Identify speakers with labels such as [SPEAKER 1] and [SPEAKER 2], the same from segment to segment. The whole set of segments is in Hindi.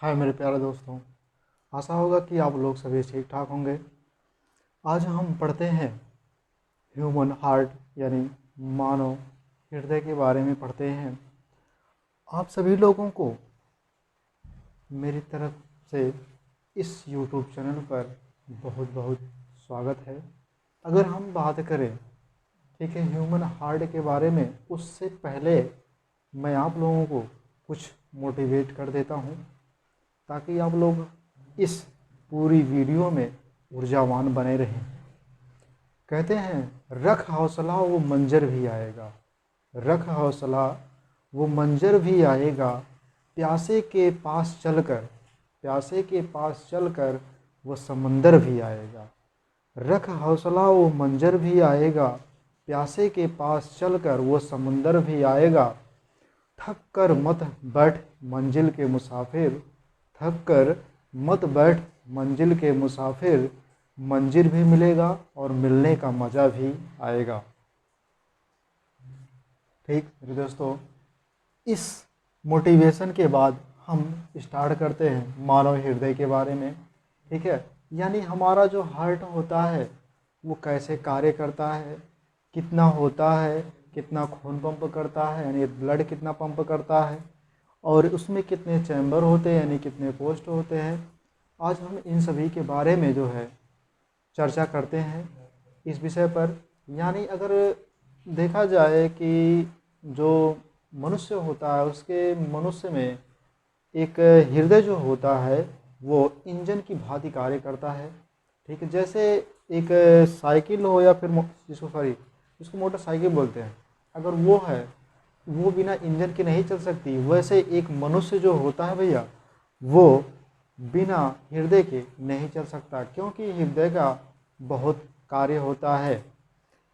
[SPEAKER 1] हाय मेरे प्यारे दोस्तों, आशा होगा कि आप लोग सभी ठीक ठाक होंगे। आज हम पढ़ते हैं ह्यूमन हार्ट यानी मानव हृदय के बारे में पढ़ते हैं। आप सभी लोगों को मेरी तरफ से इस YouTube चैनल पर बहुत बहुत स्वागत है। अगर हम बात करें ठीक है ह्यूमन हार्ट के बारे में, उससे पहले मैं आप लोगों को कुछ मोटिवेट कर देता हूँ ताकि आप लोग इस पूरी वीडियो में ऊर्जावान बने रहें। कहते हैं रख हौसला वो मंजर भी आएगा, रख हौसला वो मंजर भी आएगा, प्यासे के पास चलकर, प्यासे के पास चलकर वो समंदर भी आएगा। रख हौसला वो मंजर भी आएगा, प्यासे के पास चलकर वो समंदर भी आएगा। थक कर मत बैठ मंजिल के मुसाफिर, थक कर मत बैठ मंजिल के मुसाफिर, मंजिल भी मिलेगा और मिलने का मज़ा भी आएगा। ठीक मेरे दोस्तों, इस मोटिवेशन के बाद हम स्टार्ट करते हैं मानव हृदय के बारे में। ठीक है, यानी हमारा जो हार्ट होता है वो कैसे कार्य करता है, कितना होता है, कितना खून पंप करता है यानी ब्लड कितना पंप करता है, और उसमें कितने चैम्बर होते हैं यानी कितने पोस्ट होते हैं। आज हम इन सभी के बारे में जो है चर्चा करते हैं इस विषय पर। यानी अगर देखा जाए कि जो मनुष्य होता है उसके मनुष्य में एक हृदय जो होता है वो इंजन की भांति कार्य करता है। ठीक है, जैसे एक साइकिल हो या फिर इसको मोटरसाइकिल बोलते हैं, अगर वो है वो बिना इंजन के नहीं चल सकती, वैसे एक मनुष्य जो होता है भैया वो बिना हृदय के नहीं चल सकता, क्योंकि हृदय का बहुत कार्य होता है।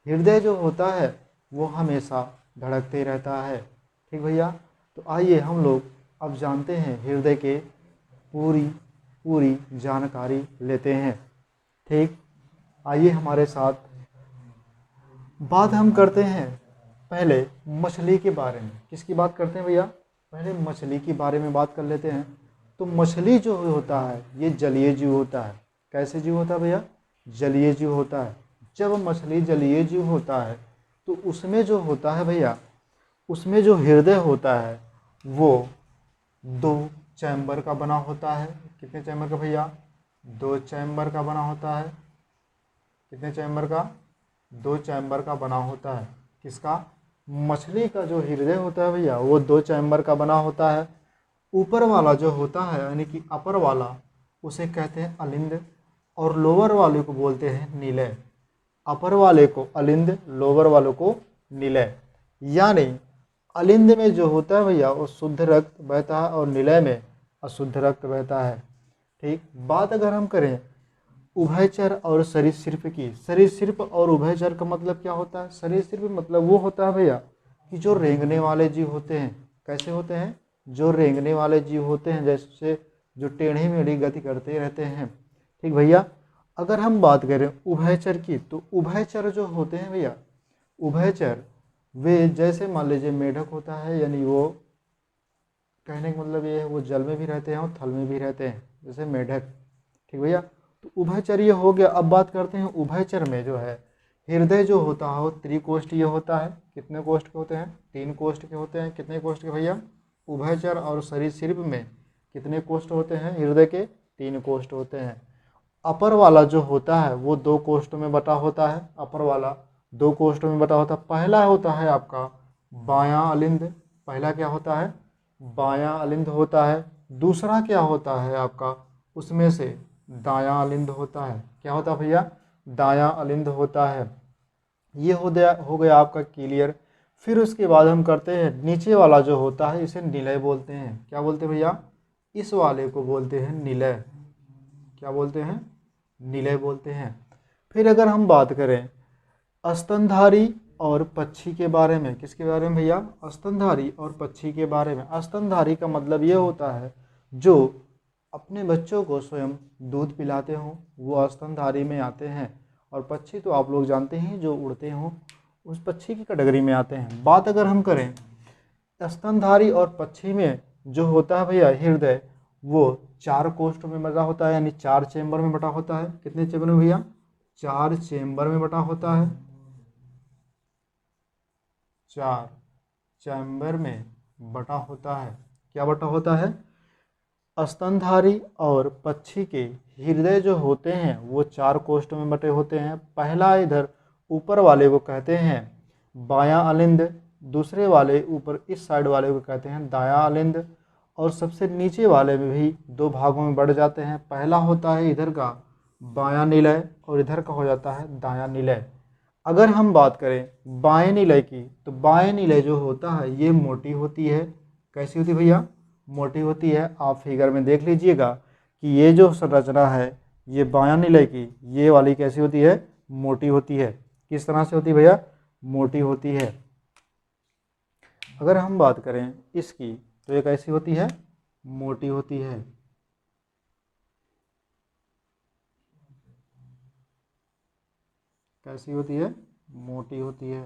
[SPEAKER 1] हृदय जो होता है वो हमेशा धड़कते रहता है। ठीक भैया, तो आइए हम लोग अब जानते हैं हृदय के पूरी जानकारी लेते हैं। ठीक, आइए हमारे साथ बात हम करते हैं पहले मछली के बारे में। किसकी बात करते हैं भैया? पहले मछली के बारे में बात कर लेते हैं। तो मछली जो होता है ये जलीय जीव होता है। कैसे जीव होता है भैया? जलीय जीव होता है। जब मछली जलीय जीव होता है तो उसमें जो होता है भैया, उसमें जो हृदय होता है वो 2 चैम्बर का बना होता है। कितने चैम्बर का भैया? 2 चैम्बर का बना होता है। कितने चैम्बर का? 2 चैम्बर का बना होता है। किसका? मछली का जो हृदय होता है भैया वो 2 चैम्बर का बना होता है। ऊपर वाला जो होता है यानी कि अपर वाला उसे कहते हैं अलिंद, और लोअर वाले को बोलते हैं निलय। अपर वाले को अलिंद, लोअर वाले को निलय। यानी अलिंद में जो होता है भैया वो शुद्ध रक्त बहता है और निलय में अशुद्ध रक्त बहता है। ठीक, बात अगर हम करें उभयचर और सरीसृप की, सरीसृप और उभयचर का मतलब क्या होता है? सरीसृप मतलब वो होता है भैया कि जो रेंगने वाले जीव होते हैं। कैसे होते हैं? जो रेंगने वाले जीव होते हैं, जैसे जो टेढ़ी मेढ़ी गति करते रहते हैं। ठीक भैया, अगर हम बात करें उभयचर की, तो उभयचर जो होते हैं भैया, उभयचर वे जैसे मान लीजिए मेढक होता है, यानी वो कहने का मतलब ये है वो जल में भी रहते हैं और थल में भी रहते हैं, जैसे मेढक। ठीक भैया, तो उभयचर ये हो गया। अब बात करते हैं उभयचर में जो है हृदय जो होता है वो त्रिकोष्ठीय होता है। कितने कोष्ठ के होते हैं? 3 कोष्ठ के होते हैं। कितने कोष्ठ के भैया? उभयचर और सरीसृप में कितने कोष्ठ होते हैं? हृदय के 3 कोष्ठ होते हैं। अपर वाला जो होता है वो 2 कोष्ठों में बटा होता है। अपर वाला 2 कोष्ठों में बटा होता है। पहला होता है आपका बायां अलिंद। पहला क्या होता है? बायां अलिंद होता है। दूसरा क्या होता है आपका? उसमें से दायां अलिंद होता है। क्या होता है भैया? दायां अलिंद होता है। ये हो गया आपका क्लियर। फिर उसके बाद हम करते हैं नीचे वाला जो होता है इसे निलय बोलते हैं। क्या बोलते हैं भैया? इस वाले को बोलते हैं निलय। क्या बोलते हैं? निलय बोलते हैं। फिर अगर हम बात करें स्तनधारी और पक्षी के बारे में, किसके बारे में भैया? स्तनधारी और पक्षी के बारे में। स्तनधारी का मतलब ये होता है जो अपने बच्चों को स्वयं दूध पिलाते हों, वो स्तनधारी में आते हैं। और पक्षी तो आप लोग जानते हैं जो उड़ते हों, उस पक्षी की कैटेगरी में आते हैं। बात अगर हम करें स्तनधारी और पक्षी में जो होता है भैया हृदय, वो 4 कोष्ठ में बटा होता है, यानी 4 चेंबर में बटा होता है। कितने चेंबर में भैया? 4 चेंबर में बटा होता है। 4 चैम्बर में बटा होता है। क्या बटा होता है? स्तनधारी और पक्षी के हृदय जो होते हैं वो 4 कोष्ठों में बटे होते हैं। पहला इधर ऊपर वाले को कहते हैं बायां अलिंद, दूसरे वाले ऊपर इस साइड वाले को कहते हैं दायां अलिंद, और सबसे नीचे वाले में भी 2 भागों में बढ़ जाते हैं। पहला होता है इधर का बायां निलय और इधर का हो जाता है दायां निलय। अगर हम बात करें बाएं निलय की, तो बाएं निलय जो होता है ये मोटी होती है। कैसी होती है भैया? मोटी होती है। आप फिगर में देख लीजिएगा कि ये जो संरचना है ये बायां निलय की, ये वाली कैसी होती है? मोटी होती है। किस तरह से होती है भैया? मोटी होती है। अगर हम बात करें इसकी, तो ये कैसी होती है? मोटी होती है। कैसी होती है? मोटी होती है।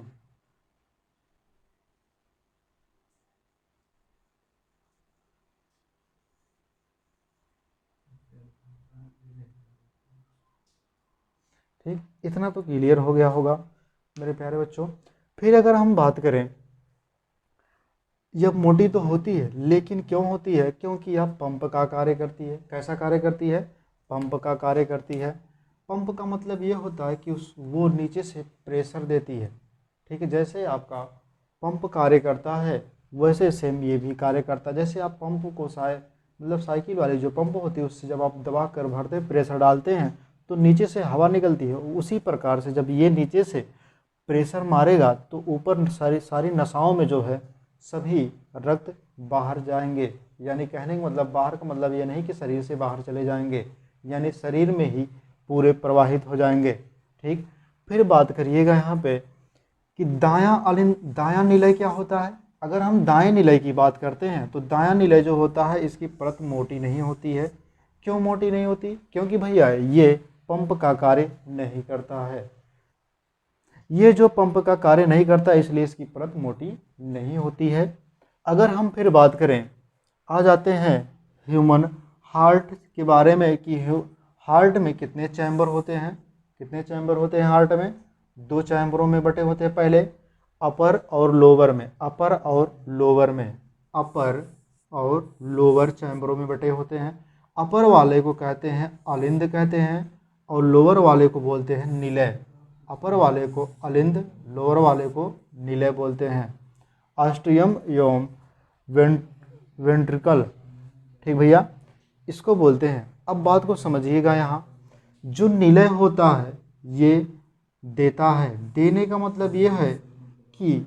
[SPEAKER 1] ठीक, इतना तो क्लियर हो गया होगा मेरे प्यारे बच्चों। फिर अगर हम बात करें, यह मोटी तो होती है, लेकिन क्यों होती है? क्योंकि यह पंप का कार्य करती है। कैसा कार्य करती है? पंप का कार्य करती है। पंप का मतलब ये होता है कि वो नीचे से प्रेशर देती है। ठीक है, जैसे आपका पंप कार्य करता है वैसे सेम ये भी कार्य करता है। जैसे आप पंप को मतलब साइकिल वाली जो पंप होती है उससे जब आप दबा कर भरते प्रेशर डालते हैं तो नीचे से हवा निकलती है, उसी प्रकार से जब ये नीचे से प्रेशर मारेगा तो ऊपर सारी नसाओं में जो है सभी रक्त बाहर जाएंगे। यानी कहने का मतलब, बाहर का मतलब ये नहीं कि शरीर से बाहर चले जाएंगे, यानी शरीर में ही पूरे प्रवाहित हो जाएंगे। ठीक, फिर बात करिएगा यहाँ पे कि दायां निलय क्या होता है। अगर हम दाएं निलय की बात करते हैं तो दायां निलय जो होता है इसकी परत मोटी नहीं होती है। क्यों मोटी नहीं होती? क्योंकि भैया ये पंप का कार्य नहीं करता है। ये जो पंप का कार्य नहीं करता इसलिए इसकी परत मोटी नहीं होती है। अगर हम फिर बात करें, आ जाते हैं ह्यूमन हार्ट के बारे में कि हार्ट में कितने चैम्बर होते हैं। कितने चैम्बर होते हैं हार्ट में? 2 चैम्बरों में बटे होते हैं। पहले अपर और लोअर में, अपर और लोअर में, अपर और लोअर चैम्बरों में बटे होते हैं। अपर वाले को कहते हैं अलिंद कहते हैं और लोअर वाले को बोलते हैं निलय। अपर वाले को अलिंद, लोअर वाले को निलय बोलते हैं। ऑस्टियम एवं वेंट्रिकल, ठीक भैया, इसको बोलते हैं। अब बात को समझिएगा, यहाँ जो निलय होता है ये देता है। देने का मतलब ये है कि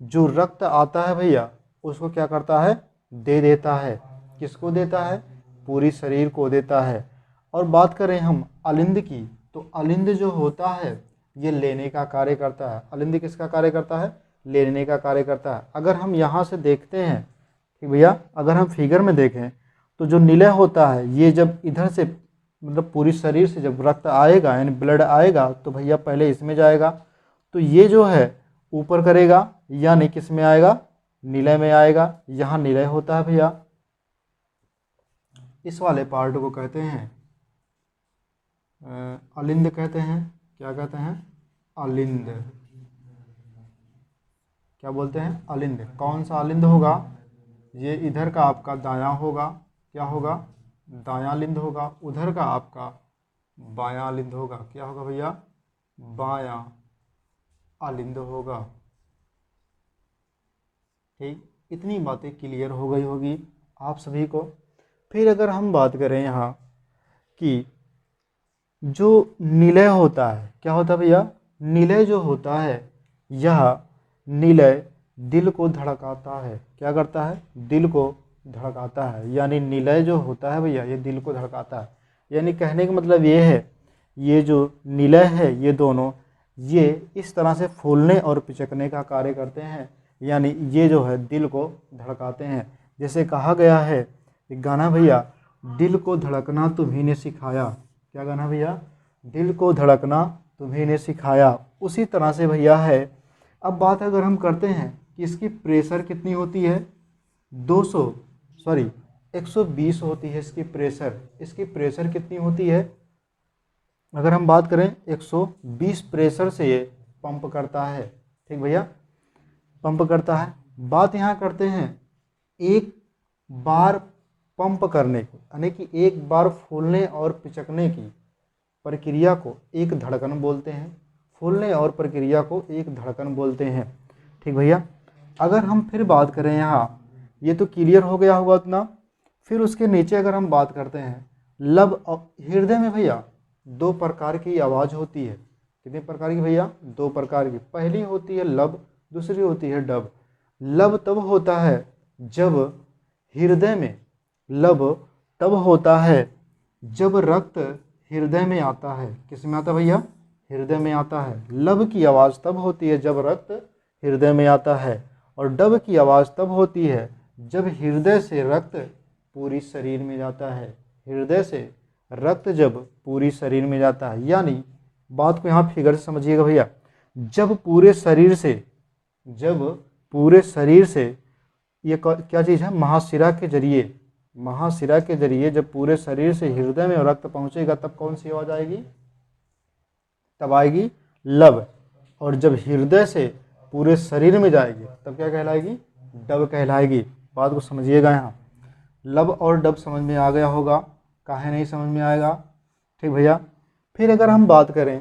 [SPEAKER 1] जो रक्त आता है भैया उसको क्या करता है? दे देता है। किसको देता है? पूरी शरीर को देता है। और बात करें हम अलिंद की, तो अलिंद जो होता है ये लेने का कार्य करता है। अलिंद किसका कार्य करता है? लेने का कार्य करता है। अगर हम यहाँ से देखते हैं, ठीक भैया, अगर हम फिगर में देखें तो जो निलय होता है ये जब इधर से मतलब पूरी शरीर से जब रक्त आएगा यानी ब्लड आएगा तो भैया पहले इसमें जाएगा, तो ये जो है ऊपर करेगा, यानी किस में आएगा? निलय में आएगा। यहाँ निलय होता है भैया। इस वाले पार्ट को कहते हैं अलिंद कहते हैं। क्या कहते हैं? अलिंद। क्या बोलते हैं? अलिंद। कौन सा अलिंद होगा? ये इधर का आपका दायां होगा। क्या होगा? दायां अलिंद होगा। उधर का आपका बायां अलिंद होगा। क्या होगा भैया? बायां अलिंद होगा। ठीक, इतनी बातें क्लियर हो गई होगी आप सभी को। फिर अगर हम बात करें यहाँ कि जो निलय होता है, क्या होता है भैया? निलय जो होता है यह निलय दिल को धड़काता है। क्या करता है? दिल को धड़काता है। यानी निलय जो होता है भैया ये दिल को धड़काता है। यानी कहने का मतलब ये है, ये जो निलय है ये दोनों ये इस तरह से फूलने और पिचकने का कार्य करते हैं। यानी ये जो है दिल को धड़काते हैं। जैसे कहा गया है एक गाना भैया, दिल को धड़कना तुम्ही ने सिखाया। क्या गाना भैया? दिल को धड़कना तुम्ही ने सिखाया। उसी तरह से भैया है। अब बात अगर हम करते हैं कि इसकी प्रेशर कितनी होती है, 200 सॉरी 120 होती है इसकी प्रेशर। इसकी प्रेशर कितनी होती है, अगर हम बात करें 120 प्रेशर से ये पंप करता है। ठीक भैया, पंप करता है। बात यहाँ करते हैं एक बार पंप करने की, यानी कि एक बार फूलने और पिचकने की प्रक्रिया को एक धड़कन बोलते हैं। फूलने और प्रक्रिया को एक धड़कन बोलते हैं। ठीक भैया, अगर हम फिर बात करें यहाँ, ये तो क्लियर हो गया होगा उतना। फिर उसके नीचे अगर हम बात करते हैं लब और हृदय में भैया दो प्रकार की आवाज़ होती है। कितने प्रकार की भैया, दो प्रकार की। पहली होती है लब, दूसरी होती है डब। लब तब होता है जब हृदय में, लब तब होता है जब रक्त हृदय में आता है। किस में आता है भैया, हृदय में आता है। लब की आवाज़ तब होती है जब रक्त हृदय में आता है, और डब की आवाज़ तब होती है जब हृदय से रक्त पूरी शरीर में जाता है। हृदय से रक्त जब पूरी शरीर में जाता है, यानी बात को यहाँ फिगर से समझिएगा भैया, जब पूरे शरीर से, जब पूरे शरीर से ये क्या चीज़ है, महाशिरा के जरिए, महाशिरा के जरिए जब पूरे शरीर से हृदय में रक्त पहुँचेगा तब कौन सी आवाज़ आएगी, तब आएगी लब। और जब हृदय से पूरे शरीर में जाएगी तब क्या कहलाएगी, डब कहलाएगी। बात को समझिएगा यहाँ। लब और डब समझ में आ गया होगा, काहे नहीं समझ में आएगा। ठीक भैया, फिर अगर हम बात करें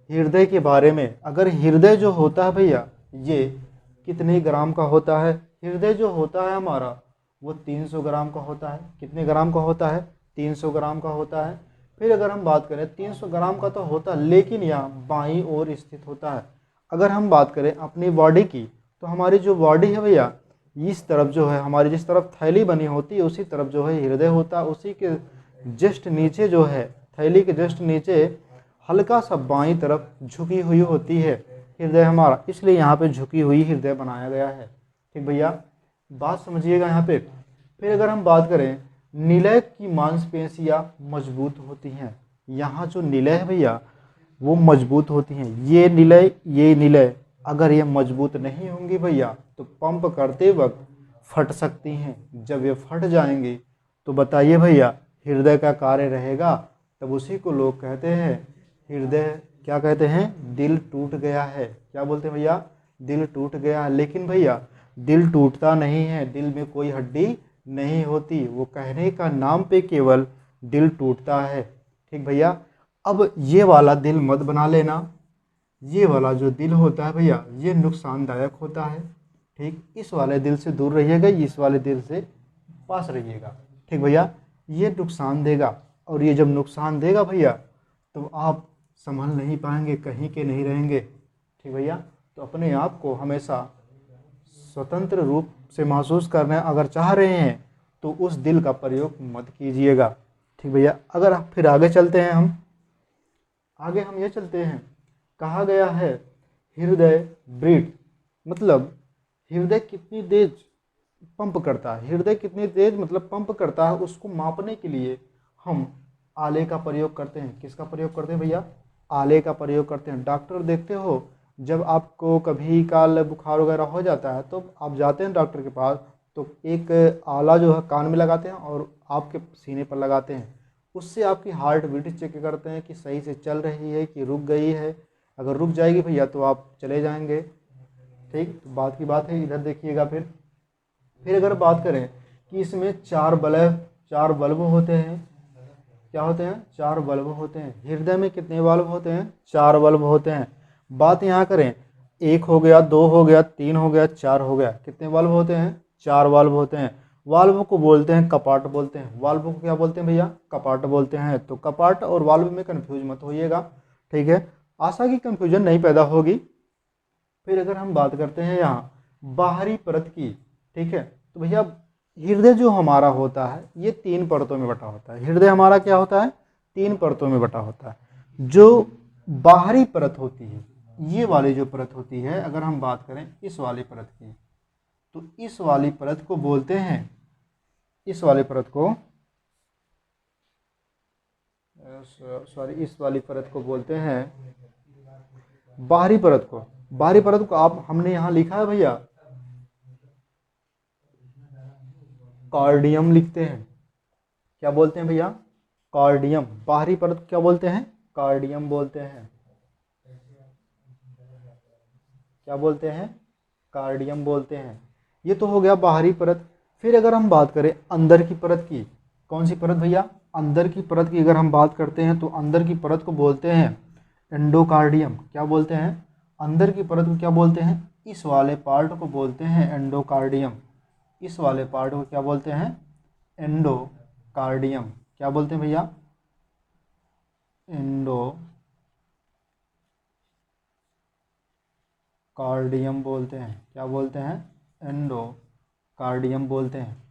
[SPEAKER 1] हृदय के बारे में, अगर हृदय जो होता है भैया ये कितने ग्राम का होता है, हृदय जो होता है हमारा वो 300 ग्राम का होता है। कितने ग्राम का होता है, 300 ग्राम का होता है। फिर अगर हम बात करें 300 ग्राम का तो होता है, लेकिन यहाँ बाईं ओर स्थित होता है। अगर हम बात करें अपनी बॉडी की, तो हमारी जो बॉडी है भैया इस तरफ जो है, हमारी जिस तरफ थैली बनी होती है उसी तरफ जो है हृदय होता है। उसी के जस्ट नीचे जो है, थैली के जस्ट नीचे हल्का सा बाईं तरफ झुकी हुई होती है हृदय हमारा, इसलिए यहाँ पे झुकी हुई हृदय बनाया गया है। ठीक भैया, बात समझिएगा यहाँ पे। फिर अगर हम बात करें निलय की मांसपेशियाँ मजबूत होती हैं। यहाँ जो निलय है भैया वो मजबूत होती हैं। ये निलय अगर ये मजबूत नहीं होंगी भैया तो पंप करते वक्त फट सकती हैं। जब ये फट जाएंगी तो बताइए भैया हृदय का कार्य रहेगा, तब उसी को लोग कहते हैं हृदय, क्या कहते हैं, दिल टूट गया है। क्या बोलते हैं भैया, दिल टूट गया है। लेकिन भैया दिल टूटता नहीं है, दिल में कोई हड्डी नहीं होती। वो कहने का नाम पे केवल दिल टूटता है। ठीक भैया, अब ये वाला दिल मत बना लेना, ये वाला जो दिल होता है भैया ये नुकसानदायक होता है। ठीक, इस वाले दिल से दूर रहिएगा, इस वाले दिल से पास रहिएगा। ठीक भैया, ये नुकसान देगा, और ये जब नुकसान देगा भैया तो आप संभल नहीं पाएंगे, कहीं के नहीं रहेंगे। ठीक भैया, तो अपने आप को हमेशा स्वतंत्र रूप से महसूस करना अगर चाह रहे हैं तो उस दिल का प्रयोग मत कीजिएगा। ठीक भैया, अगर फिर आगे चलते हैं हम ये चलते हैं, कहा गया है हृदय ब्रीड, मतलब हृदय कितनी तेज पंप करता है। हृदय कितनी तेज मतलब पंप करता है, उसको मापने के लिए हम आले का प्रयोग करते हैं। किसका प्रयोग करते हैं भैया, आले का प्रयोग करते हैं। डॉक्टर देखते हो जब आपको कभी काल बुखार वगैरह हो जाता है तो आप जाते हैं डॉक्टर के पास, तो एक आला जो है कान में लगाते हैं और आपके सीने पर लगाते हैं। उससे आपकी हार्ट बीट चेक करते हैं कि सही से चल रही है कि रुक गई है। अगर रुक जाएगी भैया तो आप चले जाएंगे। ठीक, तो बात की बात है, इधर देखिएगा। फिर अगर बात करें कि इसमें 4 बल्ब होते हैं। क्या होते हैं, 4 बल्ब होते हैं। हृदय में कितने बल्ब होते हैं, 4 बल्ब होते हैं। बात यहाँ करें 1 हो गया, 2 हो गया, 3 हो गया, 4 हो गया, कितने बल्ब होते हैं, 4 बल्ब होते हैं। वाल्व को बोलते हैं कपाट बोलते हैं। वाल्व को क्या बोलते हैं भैया, कपाट बोलते हैं। तो कपाट और वाल्व में कंफ्यूज मत होइएगा। ठीक है, आशा की कंफ्यूजन नहीं पैदा होगी। फिर अगर हम बात करते हैं यहाँ बाहरी परत की, ठीक है, तो भैया हृदय जो हमारा होता है ये 3 परतों में बटा होता है। हृदय हमारा क्या होता है, 3 परतों में बटा होता है। जो बाहरी परत होती है, ये वाली जो परत होती है, अगर हम बात करें इस वाली परत की, तो इस वाली परत को बोलते हैं, इस वाली परत को इस वाली परत को बोलते हैं बाहरी परत को। बाहरी परत को आप हमने यहाँ लिखा है भैया कार्डियम लिखते हैं। क्या बोलते हैं भैया? कार्डियम। बाहरी परत क्या बोलते हैं? कार्डियम बोलते हैं। क्या बोलते हैं? कार्डियम बोलते हैं। ये तो हो गया बाहरी परत। फिर अगर हम बात करें अंदर की परत की, कौन सी परत भैया? अंदर की परत की अगर हम बात करते हैं तो अंदर की परत को बोलते हैं एंडोकार्डियम। क्या बोलते हैं? अंदर की परत को क्या बोलते हैं? इस वाले पार्ट को बोलते हैं एंडोकार्डियम। इस वाले पार्ट को क्या बोलते हैं? एंडोकार्डियम। क्या बोलते हैं भैया? एंडोकार्डियम बोलते हैं। क्या बोलते हैं? एंडोकार्डियम बोलते हैं।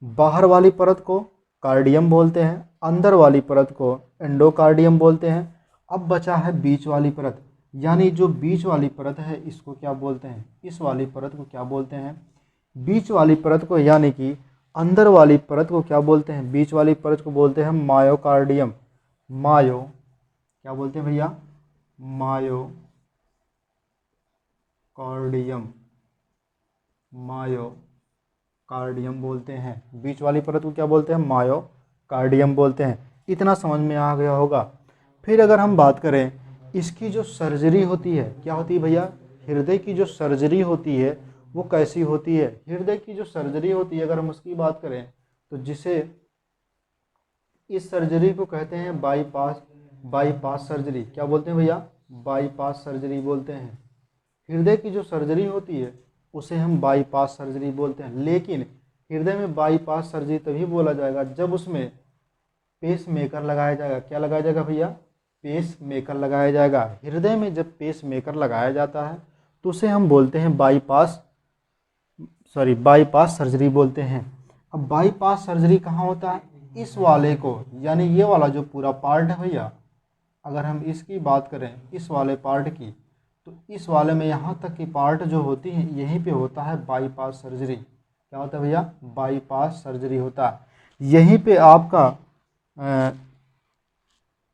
[SPEAKER 1] बाहर वाली परत को कार्डियम बोलते हैं, अंदर वाली परत को एंडोकार्डियम बोलते हैं। अब बचा है बीच वाली परत, यानी जो बीच वाली परत है इसको क्या बोलते हैं? इस वाली परत को क्या बोलते हैं? बीच वाली परत को, यानी कि अंदर वाली परत को क्या बोलते हैं? बीच वाली परत को बोलते हैं मायोकार्डियम। मायो क्या बोलते हैं भैया? मायोकार्डियम। मायोकार्डियम बोलते हैं। बीच वाली परत को क्या बोलते हैं? मायोकार्डियम बोलते हैं। इतना समझ में आ गया होगा। फिर अगर हम बात करें इसकी जो सर्जरी होती है, क्या होती है भैया? हृदय की जो सर्जरी होती है वो कैसी होती है? हृदय की जो सर्जरी होती है अगर हम उसकी बात करें तो जिसे इस सर्जरी को कहते हैं बाईपास सर्जरी। क्या बोलते हैं भैया? बाईपास सर्जरी बोलते हैं। हृदय की जो सर्जरी होती है उसे हम बाईपास सर्जरी बोलते हैं। लेकिन हृदय में बाईपास सर्जरी तभी बोला जाएगा जब उसमें पेस मेकर लगाया जाएगा। क्या लगाया जाएगा भैया? पेस मेकर लगाया जाएगा। हृदय में जब पेस मेकर लगाया जाता है तो उसे हम बोलते हैं बाईपास सर्जरी बोलते हैं। अब बाईपास सर्जरी कहाँ होता है? इस वाले को, यानी ये वाला जो पूरा पार्ट है भैया, अगर हम इसकी बात करें इस वाले पार्ट की, तो इस वाले में यहाँ तक की पार्ट जो होती है यहीं पे होता है बाईपास सर्जरी। क्या होता है भैया? बाईपास सर्जरी होता है। यहीं पे आपका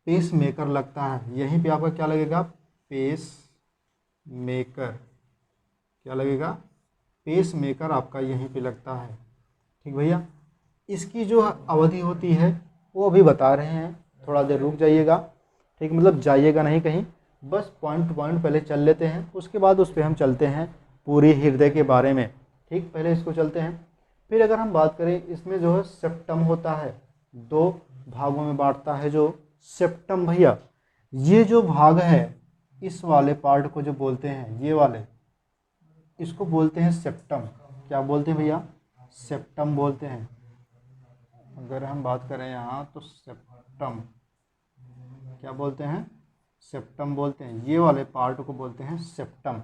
[SPEAKER 1] पेस मेकर लगता है। यहीं पे आपका क्या लगेगा? Pacemaker. क्या लगेगा? पेस मेकर आपका यहीं पे लगता है। ठीक भैया। इसकी जो अवधि होती है वो अभी बता रहे हैं, थोड़ा देर रुक जाइएगा। ठीक, मतलब जाइएगा नहीं कहीं, बस पॉइंट टू पॉइंट पहले चल लेते हैं, उसके बाद उस पर हम चलते हैं पूरी हृदय के बारे में। ठीक, पहले इसको चलते हैं। फिर अगर हम बात करें इसमें जो है सेप्टम होता है, 2 भागों में बांटता है जो सेप्टम भैया। ये जो भाग है इस वाले पार्ट को जो बोलते हैं, ये वाले, इसको बोलते हैं सेप्टम। क्या बोलते हैं भैया? सेप्टम बोलते हैं। अगर हम बात करें यहाँ तो सेप्टम, क्या बोलते हैं? सेप्टम बोलते हैं। ये वाले पार्ट को बोलते हैं सेप्टम,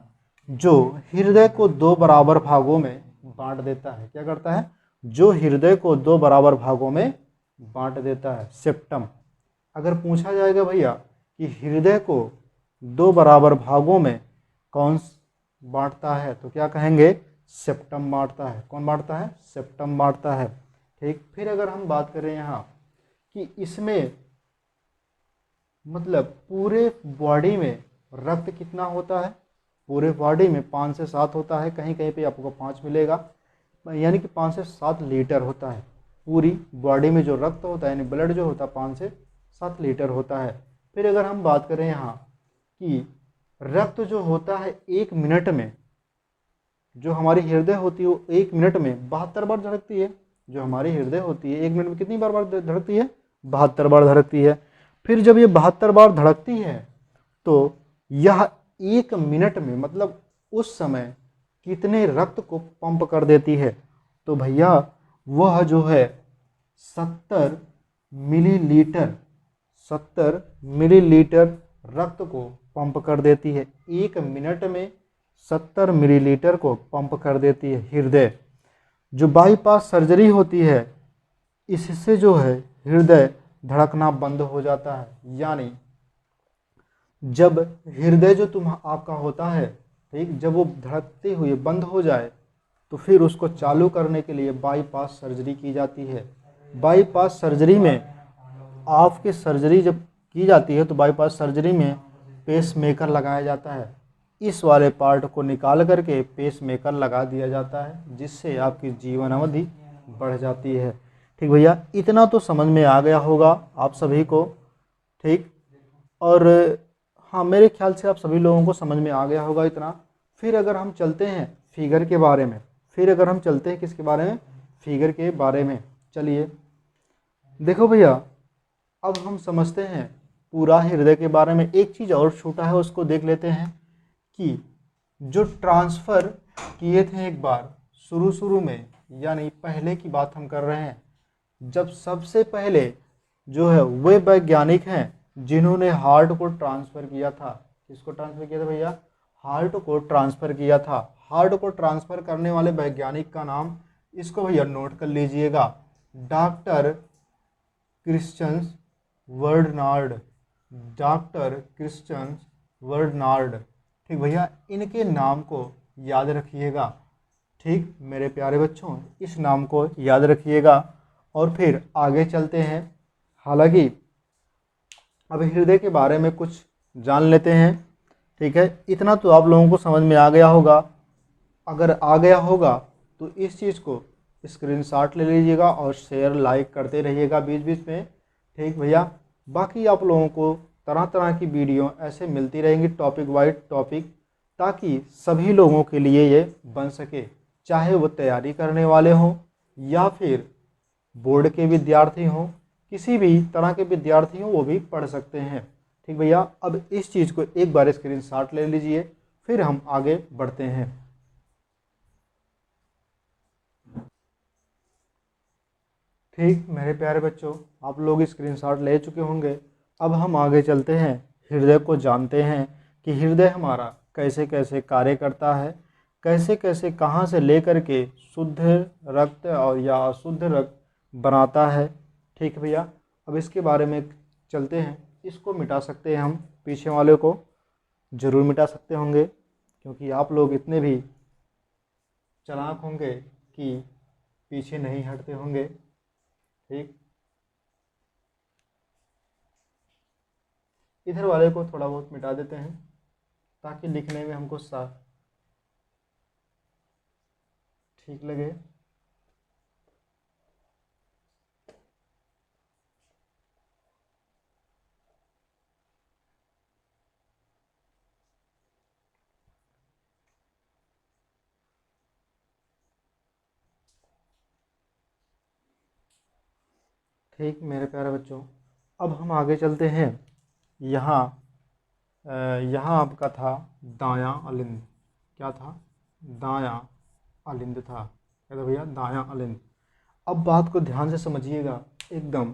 [SPEAKER 1] जो हृदय को 2 बराबर भागों में बांट देता है। क्या करता है? जो हृदय को 2 बराबर भागों में बांट देता है, सेप्टम। अगर पूछा जाएगा भैया कि हृदय को 2 बराबर भागों में कौन बांटता है, तो क्या कहेंगे? सेप्टम बांटता है। कौन बांटता है? सेप्टम बांटता है। ठीक, फिर अगर हम बात करें यहाँ कि इसमें मतलब पूरे बॉडी में रक्त कितना होता है? पूरे बॉडी में 5 से 7 होता है, कहीं कहीं पे आपको 5 मिलेगा, यानी कि 5 से 7 लीटर होता है। पूरी बॉडी में जो रक्त होता है, यानी ब्लड जो होता है 5 से 7 लीटर होता है। फिर अगर हम बात करें यहाँ कि रक्त जो होता है 1 मिनट में, जो हमारी हृदय होती है वो 1 मिनट में 72 बार धड़कती है। जो हमारी हृदय होती है 1 मिनट में कितनी बार धड़कती है? 72 बार धड़कती है। फिर जब ये 72 बार धड़कती है तो यह 1 मिनट में, मतलब उस समय कितने रक्त को पंप कर देती है? तो भैया वह जो है 70 मिलीलीटर, 70 मिलीलीटर रक्त को पंप कर देती है। 1 मिनट में 70 मिलीलीटर को पंप कर देती है हृदय। जो बाईपास सर्जरी होती है इससे जो है हृदय धड़कना बंद हो जाता है। यानी जब हृदय जो आपका होता है, ठीक, जब वो धड़कते हुए बंद हो जाए तो फिर उसको चालू करने के लिए बाईपास सर्जरी की जाती है। बाईपास सर्जरी में आपकी सर्जरी जब की जाती है तो बाईपास सर्जरी में पेस मेकर लगाया जाता है। इस वाले पार्ट को निकाल करके पेस मेकर लगा दिया जाता है, जिससे आपकी जीवन अवधि बढ़ जाती है। ठीक भैया, इतना तो समझ में आ गया होगा आप सभी को। ठीक, और हाँ, मेरे ख्याल से आप सभी लोगों को समझ में आ गया होगा इतना। फिर अगर हम चलते हैं फिगर के बारे में, फिर अगर हम चलते हैं किसके बारे में, फिगर के बारे में। चलिए देखो भैया, अब हम समझते हैं पूरा हृदय के बारे में। एक चीज़ और छूटा है, उसको देख लेते हैं कि जो ट्रांसफ़र किए थे एक बार शुरू में, यानी पहले की बात हम कर रहे हैं, जब सबसे पहले जो है वे वैज्ञानिक हैं जिन्होंने हार्ट को ट्रांसफ़र किया था। किसको ट्रांसफ़र किया था भैया? हार्ट को ट्रांसफ़र किया था। हार्ट को ट्रांसफ़र करने वाले वैज्ञानिक का नाम, इसको भैया नोट कर लीजिएगा, doctor Christian Barnard. Doctor Christian Barnard. ठीक भैया, इनके नाम को याद रखिएगा। ठीक मेरे प्यारे बच्चों, इस नाम को याद रखिएगा और फिर आगे चलते हैं। हालांकि अब हृदय के बारे में कुछ जान लेते हैं। ठीक है, इतना तो आप लोगों को समझ में आ गया होगा। अगर आ गया होगा तो इस चीज़ को स्क्रीनशॉट ले लीजिएगा और शेयर लाइक करते रहिएगा बीच बीच में। ठीक भैया, बाकी आप लोगों को तरह तरह की वीडियो ऐसे मिलती रहेंगी, टॉपिक वाइज टॉपिक, ताकि सभी लोगों के लिए ये बन सके, चाहे वो तैयारी करने वाले हों या फिर बोर्ड के विद्यार्थी हों, किसी भी तरह के विद्यार्थी हों वो भी पढ़ सकते हैं। ठीक भैया, अब इस चीज़ को एक बार स्क्रीनशॉट ले लीजिए, फिर हम आगे बढ़ते हैं। ठीक मेरे प्यारे बच्चों, आप लोग स्क्रीनशॉट ले चुके होंगे। अब हम आगे चलते हैं, हृदय को जानते हैं कि हृदय हमारा कैसे कैसे कार्य करता है, कैसे कैसे कहाँ से लेकर के शुद्ध रक्त और या अशुद्ध रक्त बनाता है। ठीक है भैया, अब इसके बारे में चलते हैं। इसको मिटा सकते हैं हम, पीछे वाले को ज़रूर मिटा सकते होंगे, क्योंकि आप लोग इतने भी चालाक होंगे कि पीछे नहीं हटते होंगे। ठीक, इधर वाले को थोड़ा बहुत मिटा देते हैं ताकि लिखने में हमको साफ ठीक लगे। ठीक मेरे प्यारे बच्चों, अब हम आगे चलते हैं। यहाँ यहाँ आपका था दायां अलिंद। क्या था? दायां अलिंद था। क्या था भैया? दायां अलिंद। अब बात को ध्यान से समझिएगा, एकदम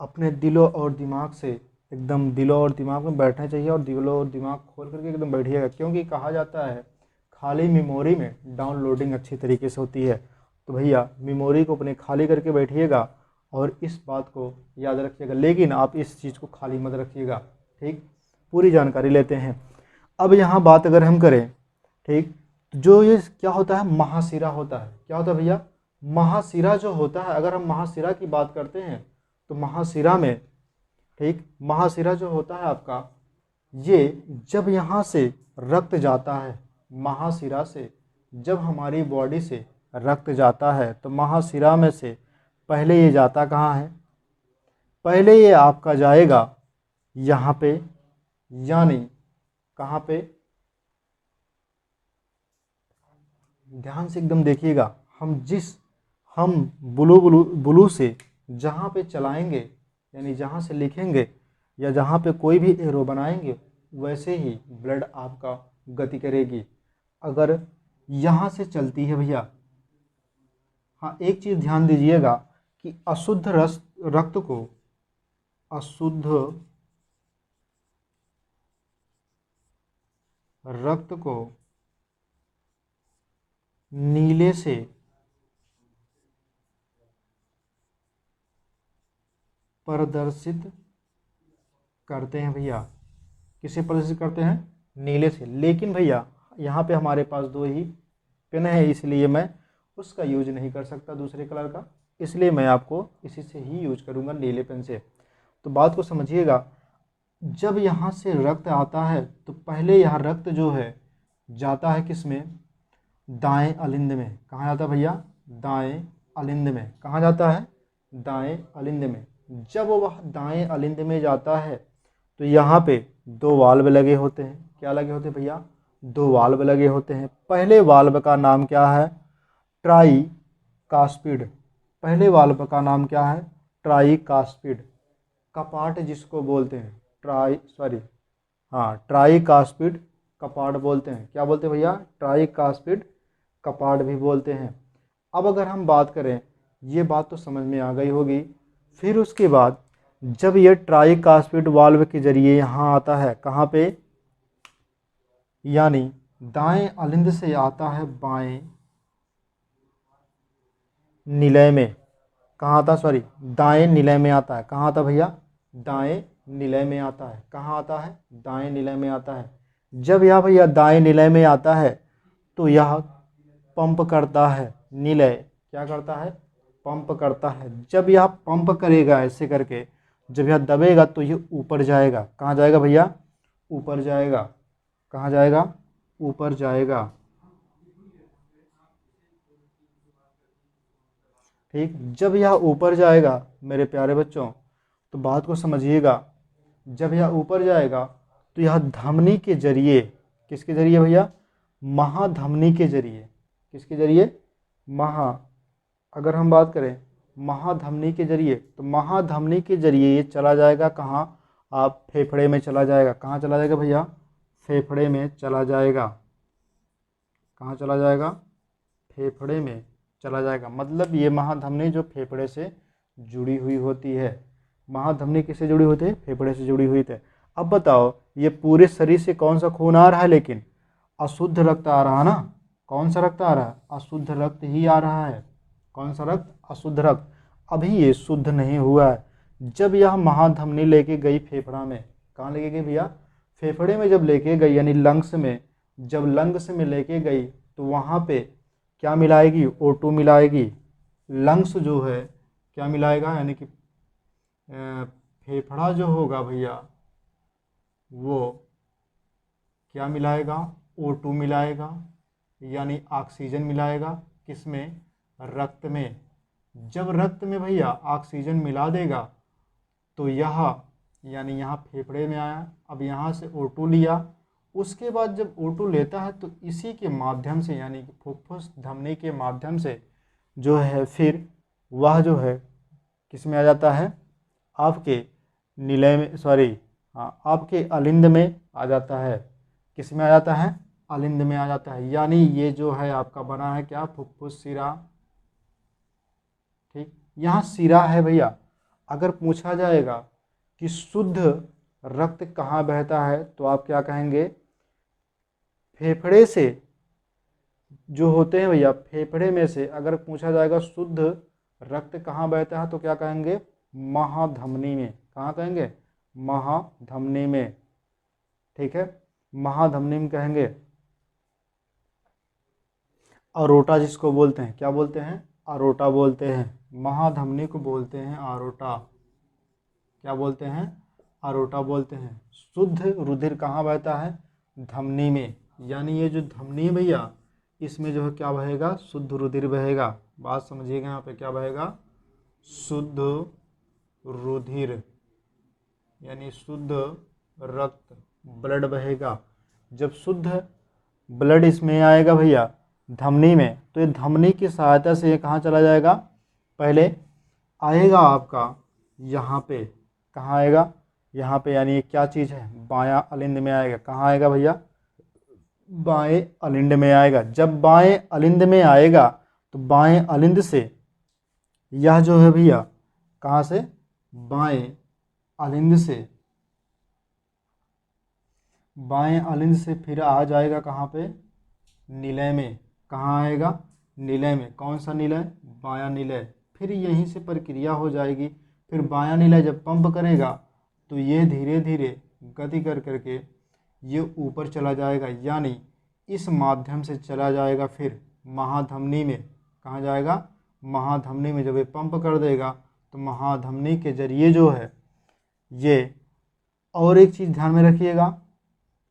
[SPEAKER 1] अपने दिलो और दिमाग से, एकदम दिलो और दिमाग में बैठना चाहिए और दिलो और दिमाग खोल करके एकदम बैठिएगा, क्योंकि कहा जाता है खाली मेमोरी में डाउनलोडिंग अच्छी तरीके से होती है। तो भैया मेमोरी को अपने खाली करके बैठिएगा और इस बात को याद रखिएगा, लेकिन आप इस चीज़ को खाली मत रखिएगा। ठीक, पूरी जानकारी लेते हैं। अब यहाँ बात अगर हम करें, ठीक, जो ये क्या होता है, महाशिरा होता है। क्या होता है भैया? महाशिरा जो होता है, अगर हम महाशिरा की बात करते हैं तो महाशिरा में, ठीक, महाशिरा जो होता है आपका, ये जब यहाँ से रक्त जाता है, महाशिरा से जब हमारी बॉडी से रक्त जाता है तो महाशिरा में से पहले ये जाता कहाँ है? पहले ये आपका जाएगा यहाँ पे, यानी कहाँ पे? ध्यान से एकदम देखिएगा, हम ब्लू से जहाँ पे चलाएंगे, यानी जहाँ से लिखेंगे या जहाँ पे कोई भी एरो बनाएंगे, वैसे ही ब्लड आपका गति करेगी। अगर यहाँ से चलती है भैया, हाँ एक चीज़ ध्यान दीजिएगा कि अशुद्ध रक्त को, अशुद्ध रक्त को नीले से प्रदर्शित करते हैं भैया। किसे प्रदर्शित करते हैं? नीले से। लेकिन भैया यहाँ पे हमारे पास दो ही पेन है, इसलिए मैं उसका यूज नहीं कर सकता दूसरे कलर का, इसलिए मैं आपको इसी से ही यूज करूँगा, नीले पेन से। तो बात को समझिएगा, जब यहाँ से रक्त आता है तो पहले यह रक्त जो है जाता है किस में? दाएं अलिंद में। कहाँ जाता है भैया? दाएं अलिंद में। कहाँ जाता है? दाएं अलिंद में। जब वह दाएं अलिंद में जाता है तो यहाँ पे दो वाल्व लगे होते हैं। क्या लगे होते हैं भैया? दो वाल्व लगे होते हैं। पहले वाल्व का नाम क्या है? ट्राई कास्पिड। पहले वाल्व का नाम क्या है? ट्राई कास्पिड। कपाट जिसको बोलते हैं ट्राई कास्पिड कपाट बोलते हैं। क्या बोलते हैं भैया? ट्राई कास्पिड कपाट भी बोलते हैं। अब अगर हम बात करें, ये बात तो समझ में आ गई होगी। फिर उसके बाद जब ये ट्राई कास्पिड वाल्व के जरिए यहाँ आता है, कहाँ पे? यानी दाएं अलिंद से आता है बाएं निलय में। कहाँ आता? दाएं निलय में आता है। कहाँ आता भैया? दाएं निलय में आता है। कहाँ आता है? दाएं निलय में आता है। जब यह भैया दाएं निलय में आता है तो यह पंप करता है। निलय क्या करता है? पंप करता है। जब यह पंप करेगा ऐसे करके, जब यह दबेगा तो ये ऊपर जाएगा। कहाँ जाएगा भैया? ऊपर जाएगा। कहाँ जाएगा? ऊपर जाएगा। ठीक, जब यह ऊपर जाएगा मेरे प्यारे बच्चों, तो बात को समझिएगा। जब यह ऊपर जाएगा तो यह धमनी के जरिए, किसके जरिए भैया? महाधमनी के जरिए। किसके जरिए? अगर हम बात करें महाधमनी के जरिए, तो महाधमनी के जरिए ये चला जाएगा कहाँ? आप फेफड़े में चला जाएगा। कहाँ चला जाएगा भैया? फेफड़े में चला जाएगा। कहाँ चला जाएगा? फेफड़े में चला जाएगा। मतलब ये महाधमनी जो फेफड़े से जुड़ी हुई होती है। महाधमनी किससे जुड़ी होती है? फेफड़े से जुड़ी हुई थी। अब बताओ, ये पूरे शरीर से कौन सा खून आ रहा है? लेकिन अशुद्ध रक्त आ रहा है ना। कौन सा रक्त आ रहा है? अशुद्ध रक्त ही आ रहा है। कौन सा रक्त? अशुद्ध रक्त। अभी ये शुद्ध नहीं हुआ है। जब यह महाधमनी लेके गई फेफड़ा में, कहाँ लेके गई भैया? फेफड़े में जब लेके गई, यानी लंग्स में, जब लंग्स में लेके गई तो वहाँ पे क्या मिलाएगी? O2 मिलाएगी। लंग्स जो है क्या मिलाएगा? यानी कि फेफड़ा जो होगा भैया वो क्या मिलाएगा? O2 मिलाएगा, यानी ऑक्सीजन मिलाएगा। किसमें? रक्त में। जब रक्त में भैया ऑक्सीजन मिला देगा तो यह, यानी यहाँ फेफड़े में आया, अब यहाँ से O2 लिया। उसके बाद जब O2 लेता है तो इसी के माध्यम से, यानी कि फुफ्फुस धमनी के माध्यम से जो है, फिर वह जो है किस में आ जाता है? आपके निलय में, आपके अलिंद में आ जाता है। किस में आ जाता है? अलिंद में आ जाता है। यानी ये जो है आपका बना है क्या? फुफ्फुस शिरा। ठीक, यहाँ शिरा है भैया। अगर पूछा जाएगा कि शुद्ध रक्त कहाँ बहता है, तो आप क्या कहेंगे? फेफड़े से जो होते हैं भैया, फेफड़े में से अगर पूछा जाएगा शुद्ध रक्त कहाँ बहता है, तो क्या कहेंगे? महाधमनी में। कहाँ कहेंगे? महाधमनी में। ठीक है, महाधमनी में कहेंगे। अरोटा जिसको बोलते हैं, क्या बोलते हैं? अरोटा बोलते हैं। महाधमनी को बोलते हैं अरोटा। क्या बोलते हैं? अरोटा बोलते हैं। शुद्ध रुधिर कहाँ बहता है? धमनी में। यानी ये जो धमनी है भैया, इसमें जो है क्या बहेगा? शुद्ध रुधिर बहेगा। बात समझिएगा, यहाँ पे क्या बहेगा? शुद्ध रुधिर, यानी शुद्ध रक्त, ब्लड बहेगा। जब शुद्ध ब्लड इसमें आएगा भैया धमनी में, तो ये धमनी की सहायता से ये कहाँ चला जाएगा? पहले आएगा आपका यहाँ पे। कहाँ आएगा? यहाँ पे, यानी ये क्या चीज़ है? बायां अलिंद में आएगा। कहाँ आएगा भैया? बाएं अलिंद में आएगा। जब बाएं अलिंद में आएगा तो बाएं अलिंद से यह जो है भैया कहाँ से? बाएं अलिंद से, बाएं अलिंद से फिर आ जाएगा कहाँ पे? निलय में। कहाँ आएगा? निलय में। कौन सा निलय? बायां निलय। फिर यहीं से प्रक्रिया हो जाएगी। फिर बायां निलय जब पंप करेगा तो ये धीरे धीरे गति कर करके ये ऊपर चला जाएगा, यानी इस माध्यम से चला जाएगा फिर महाधमनी में। कहाँ जाएगा? महाधमनी में। जब ये पंप कर देगा तो महाधमनी के जरिए जो है ये, और एक चीज़ ध्यान में रखिएगा,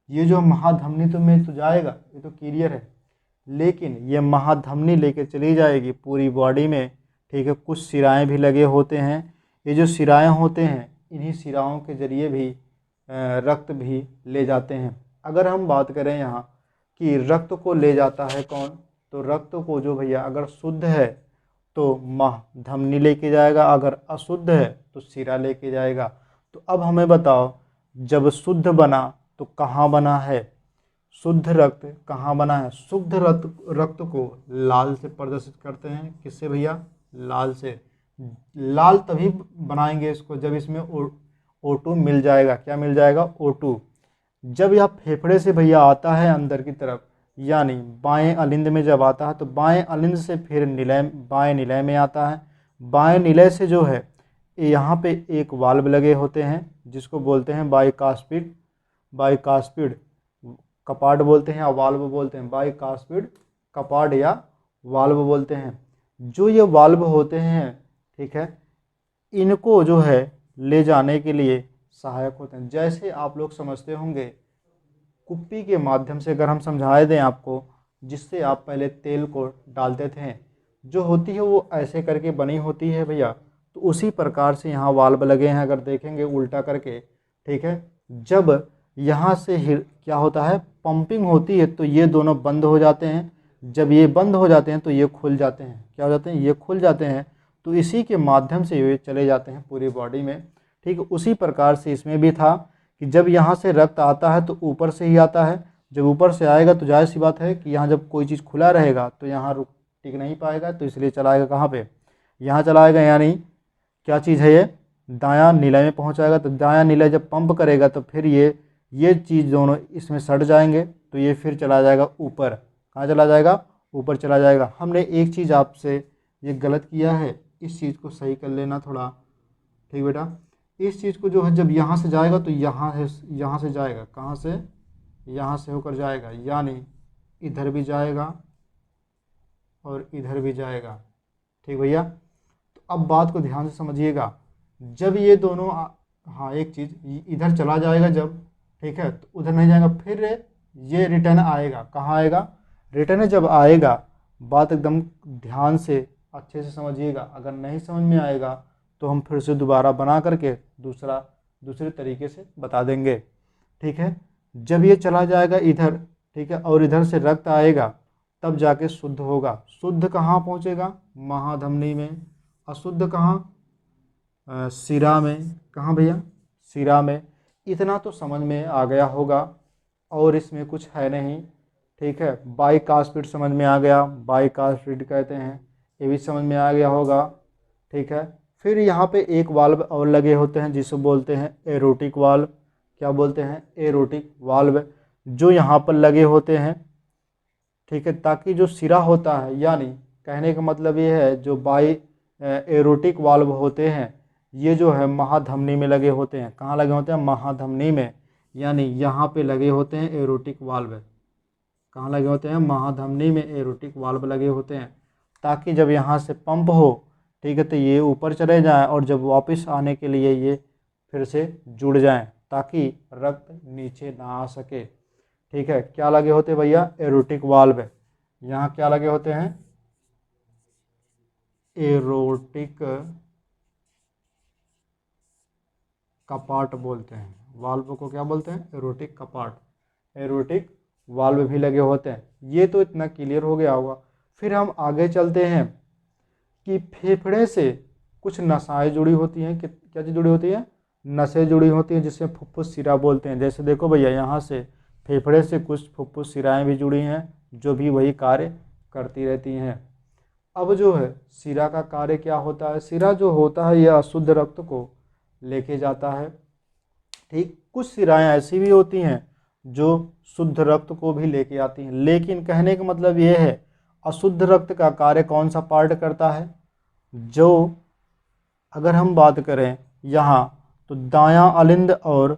[SPEAKER 1] ये जो महाधमनी तो में तो जाएगा, ये तो क्लियर है, लेकिन ये महाधमनी लेके चली जाएगी पूरी बॉडी में, ठीक है, कुछ सिराएं भी लगे होते हैं। ये जो सिराएं होते हैं इन्हीं सिराओं के जरिए भी रक्त भी ले जाते हैं। अगर हम बात करें यहाँ कि रक्त को ले जाता है कौन, तो रक्त को जो भैया अगर शुद्ध है तो माह धमनी लेके जाएगा, अगर अशुद्ध है तो सिरा लेके जाएगा। तो अब हमें बताओ, जब शुद्ध बना तो कहाँ बना है, शुद्ध रक्त कहाँ बना है। शुद्ध रक्त को लाल से प्रदर्शित करते हैं, किससे भैया, लाल से। लाल तभी बनाएंगे इसको जब इसमें O2 मिल जाएगा। क्या मिल जाएगा, O2। जब यह फेफड़े से भैया आता है अंदर की तरफ, यानी बाएं अलिंद में जब आता है तो बाएं अलिंद से फिर निलय, बाएं निलय में आता है। बाएं निलय से जो है यहाँ पे एक वाल्व लगे होते हैं जिसको बोलते हैं बाइकास्पिड, बाइकास्पिड कपाट बोलते हैं या वाल्व बोलते हैं, बाइकास्पिड कपाट या वाल्व बोलते हैं। जो ये वाल्व होते हैं, ठीक है, इनको जो है ले जाने के लिए सहायक होते हैं। जैसे आप लोग समझते होंगे कुप्पी के माध्यम से, अगर हम समझाए दें आपको, जिससे आप पहले तेल को डालते थे, जो होती है वो ऐसे करके बनी होती है भैया, तो उसी प्रकार से यहाँ वाल्व लगे हैं, अगर देखेंगे उल्टा करके, ठीक है। जब यहाँ से क्या होता है, पंपिंग होती है, तो ये दोनों बंद हो जाते हैं। जब ये बंद हो जाते हैं तो ये खुल जाते हैं। क्या हो जाते हैं, ये खुल जाते हैं। तो इसी के माध्यम से ये चले जाते हैं पूरी बॉडी में, ठीक है। उसी प्रकार से इसमें भी था कि जब यहाँ से रक्त आता है तो ऊपर से ही आता है। जब ऊपर से आएगा तो जाहिर सी बात है कि यहाँ जब कोई चीज़ खुला रहेगा तो यहाँ रुक टिक नहीं पाएगा, तो इसलिए चलाएगा कहाँ पे, यहाँ चलाएगा। यानी क्या चीज़ है, ये दायां निलय में पहुँचाएगा। तो दायां निलय जब पंप करेगा तो फिर ये चीज़ दोनों इसमें सट जाएंगे, तो ये फिर चला जाएगा ऊपर। कहाँ चला जाएगा, ऊपर चला जाएगा। हमने एक चीज़ आपसे ये गलत किया है, इस चीज़ को सही कर लेना थोड़ा, ठीक बेटा। इस चीज़ को जो है जब यहाँ से जाएगा तो यहाँ से जाएगा, कहाँ से, यहाँ से होकर जाएगा, यानी इधर भी जाएगा और इधर भी जाएगा, ठीक भैया। तो अब बात को ध्यान से समझिएगा। जब ये दोनों हाँ एक चीज़ इधर चला जाएगा जब, ठीक है, तो उधर नहीं जाएगा, फिर ये रिटर्न आएगा। कहाँ आएगा, रिटर्न जब आएगा, बात एकदम ध्यान से अच्छे से समझिएगा। अगर नहीं समझ में आएगा तो हम फिर से दोबारा बना करके दूसरे तरीके से बता देंगे, ठीक है। जब ये चला जाएगा इधर, ठीक है, और इधर से रक्त आएगा, तब जाके शुद्ध होगा। शुद्ध कहाँ पहुँचेगा, महाधमनी में। अशुद्ध कहाँ, सिरा में। कहाँ भैया, सिरा में। इतना तो समझ में आ गया होगा, और इसमें कुछ है नहीं, ठीक है। बाइकास्पिड समझ में आ गया, बाइकास्पिड कहते हैं, ये भी समझ में आ गया होगा, ठीक है। फिर यहाँ पे एक वाल्व और लगे होते हैं जिसे बोलते हैं एरोटिक वाल्व। क्या बोलते हैं, एरोटिक वाल्व, जो यहाँ पर लगे होते हैं, ठीक है, ताकि जो सिरा होता है, यानी कहने का मतलब ये है जो एरोटिक वाल्व होते हैं, ये जो है महाधमनी में लगे होते हैं। कहाँ लगे होते हैं, महाधमनी में, यानी यहाँ पे लगे होते हैं एरोटिक वाल्व। कहाँ लगे होते हैं, महाधमनी में एरोटिक वाल्व लगे होते हैं, ताकि जब यहाँ से पंप हो, ठीक है, तो ये ऊपर चले जाएं और जब वापस आने के लिए ये फिर से जुड़ जाएं, ताकि रक्त नीचे ना आ सके, ठीक है। क्या लगे होते हैं भैया, एरोटिक वाल्व। यहाँ क्या लगे होते हैं, एरोटिक कपाट बोलते हैं, वाल्व को क्या बोलते हैं, एरोटिक कपाट, एरोटिक वाल्व भी लगे होते हैं। ये तो इतना क्लियर हो गया होगा। फिर हम आगे चलते हैं कि फेफड़े से कुछ नसाएं जुड़ी होती हैं। क्या चीज़ जुड़ी होती है, नसें जुड़ी होती हैं, जिसे फुफ्फुस सिरा बोलते हैं। जैसे देखो भैया, यहाँ से फेफड़े से कुछ फुफ्फुस सिराएँ भी जुड़ी हैं, जो भी वही कार्य करती रहती हैं। अब जो है सिरा का कार्य क्या होता है, सिरा जो होता है यह अशुद्ध रक्त को लेके जाता है, ठीक। कुछ सिराएँ ऐसी भी होती हैं जो शुद्ध रक्त को भी लेके आती हैं, लेकिन कहने का मतलब ये है, अशुद्ध रक्त का कार्य कौन सा पार्ट करता है, जो अगर हम बात करें यहाँ तो दायां अलिंद और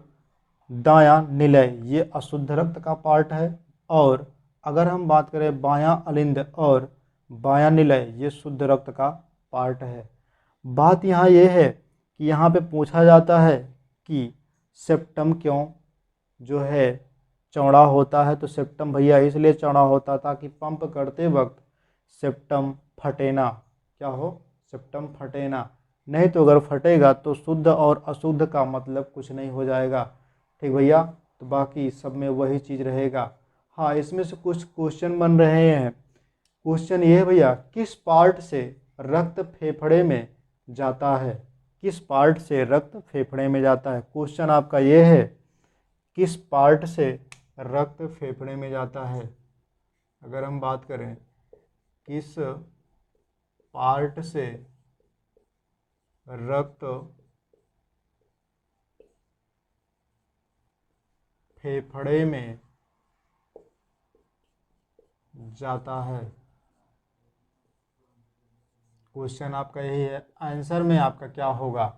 [SPEAKER 1] दायां निलय ये अशुद्ध रक्त का पार्ट है, और अगर हम बात करें बायां अलिंद और बायां निलय ये शुद्ध रक्त का पार्ट है। बात यहाँ ये है कि यहाँ पे पूछा जाता है कि सेप्टम क्यों जो है चौड़ा होता है। तो सेप्टम भैया इसलिए चौड़ा होता ताकि पंप करते वक्त सेप्टम फटे ना, क्या हो, सेप्टम फटे ना, नहीं तो अगर फटेगा तो शुद्ध और अशुद्ध का मतलब कुछ नहीं हो जाएगा। ठीक भैया, तो बाकी सब में वही चीज़ रहेगा। हाँ, इसमें से कुछ क्वेश्चन बन रहे हैं। क्वेश्चन ये है भैया, किस पार्ट से रक्त फेफड़े में जाता है? किस पार्ट से रक्त फेफड़े में जाता है? क्वेश्चन आपका ये है, किस पार्ट से रक्त फेफड़े में जाता है? अगर हम बात करें किस पार्ट से रक्त फेफड़े में जाता है, क्वेश्चन आपका यही है। आंसर में आपका क्या होगा,